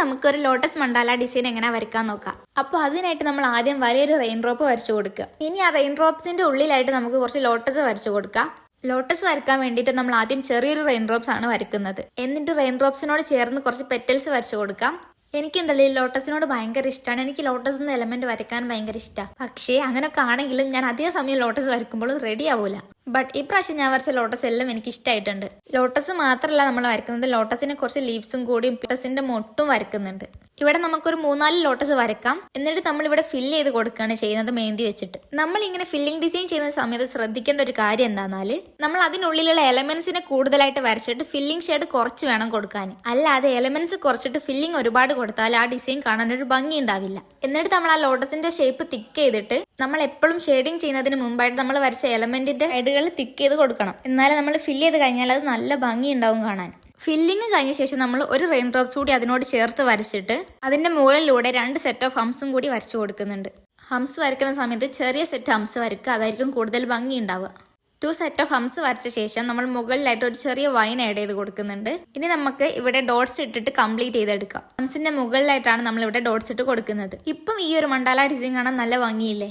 നമുക്കൊരു lotus mandala design എങ്ങനെ വരയ്ക്കാൻ നോക്കാം. അപ്പോൾ അതിനായിട്ട് നമ്മൾ ആദ്യം വലിയൊരു റെയിൻ ഡ്രോപ്പ് വരച്ചു കൊടുക്കുക. ഇനി ആ റെയിൻ ഡ്രോപ്സിന്റെ ഉള്ളിലായിട്ട് നമുക്ക് കുറച്ച് ലോട്ടസ് വരച്ചു കൊടുക്കാം. ലോട്ടസ് വരയ്ക്കാൻ വേണ്ടിയിട്ട് നമ്മൾ ആദ്യം ചെറിയൊരു റെയിൻ ഡ്രോപ്സ് ആണ് വരയ്ക്കുന്നത്. എന്നിട്ട് റെയിൻ ഡ്രോപ്സിനോട് ചേർന്ന് കുറച്ച് പെറ്റൽസ് വരച്ചു കൊടുക്കാം. എനിക്കുണ്ടല്ലോ ഈ ലോട്ടസിനോട് ഭയങ്കര ഇഷ്ടമാണ്. എനിക്ക് ലോട്ടസ് എന്ന എലമെന്റ് വരയ്ക്കാൻ ഭയങ്കര ഇഷ്ടമാണ്. പക്ഷേ അങ്ങനെയൊക്കെ ആണെങ്കിലും ഞാൻ അധിക സമയം ലോട്ടസ് വരയ്ക്കുമ്പോഴും റെഡി ആവൂല. ബട്ട് ഇപ്രാവശ്യം ഞാൻ വരച്ച ലോട്ടസ് എല്ലാം എനിക്ക് ഇഷ്ടമായിട്ടുണ്ട്. ലോട്ടസ് മാത്രമല്ല നമ്മൾ വരയ്ക്കുന്നത്, ലോട്ടസിനെ കുറച്ച് ലീവ്സും കൂടി ലോട്ടസിന്റെ മൊട്ടും വരയ്ക്കുന്നുണ്ട്. ഇവിടെ നമുക്കൊരു 3-4 ലോട്ടസ് വരയ്ക്കാം. എന്നിട്ട് നമ്മൾ ഇവിടെ ഫില്ല് ചെയ്ത് കൊടുക്കുകയാണ് ചെയ്യുന്നത് മെഹന്തി വെച്ചിട്ട്. നമ്മൾ ഇങ്ങനെ ഫില്ലിംഗ് ഡിസൈൻ ചെയ്യുന്ന സമയത്ത് ശ്രദ്ധിക്കേണ്ട ഒരു കാര്യം എന്താണെന്നാല് നമ്മൾ അതിനുള്ളിലുള്ള എലമെന്റ്സിനെ കൂടുതലായിട്ട് വരച്ചിട്ട് ഫില്ലിംഗ് ഷെയ്ഡ് കുറച്ച് വേണം കൊടുക്കാൻ. അല്ലാതെ എലമെന്റ്സ് കുറച്ചിട്ട് ഫില്ലിംഗ് ഒരുപാട് കൊടുത്താൽ ആ ഡിസൈൻ കാണാൻ ഒരു ഭംഗി ഉണ്ടാവില്ല. എന്നിട്ട് നമ്മൾ ആ ലോട്ടസിന്റെ ഷേപ്പ് തിക്ക് ചെയ്തിട്ട് നമ്മൾ എപ്പോഴും ഷെയ്ഡിങ് ചെയ്യുന്നതിന് മുമ്പായിട്ട് നമ്മൾ വരച്ച എലമെന്റിന്റെ ഹെഡുകൾ തിക്ക് ചെയ്ത് കൊടുക്കണം. എന്നാലും നമ്മൾ ഫില്ല് ചെയ്ത് കഴിഞ്ഞാൽ അത് നല്ല ഭംഗി ഉണ്ടാവും കാണാൻ. ഫില്ലിങ് കഴിഞ്ഞ ശേഷം നമ്മൾ ഒരു റെയിൻ ഡ്രോപ്സ് കൂടി അതിനോട് ചേർത്ത് വരച്ചിട്ട് അതിന്റെ മുകളിലൂടെ 2 സെറ്റ് ഓഫ് ഹംസും കൂടി വരച്ചു കൊടുക്കുന്നുണ്ട്. ഹംസ് വരയ്ക്കുന്ന സമയത്ത് ചെറിയ സെറ്റ് ഹംസ് വരയ്ക്കുക, അതായിരിക്കും കൂടുതൽ ഭംഗി ഉണ്ടാവുക. 2 സെറ്റ് ഓഫ് ഹംസ് വരച്ച ശേഷം നമ്മൾ മുകളിലായിട്ട് ഒരു ചെറിയ വൈൻ ആഡ് ചെയ്ത് കൊടുക്കുന്നുണ്ട്. ഇനി നമുക്ക് ഇവിടെ ഡോട്ട്സ് ഇട്ടിട്ട് കംപ്ലീറ്റ് ചെയ്തെടുക്കാം. ഹംസിന്റെ മുകളിലായിട്ടാണ് നമ്മൾ ഇവിടെ ഡോട്ട്സ് ഇട്ട് കൊടുക്കുന്നത്. ഇപ്പം ഈ ഒരു മണ്ടാല ഡിസൈൻ കാണാൻ നല്ല ഭംഗിയില്ലേ?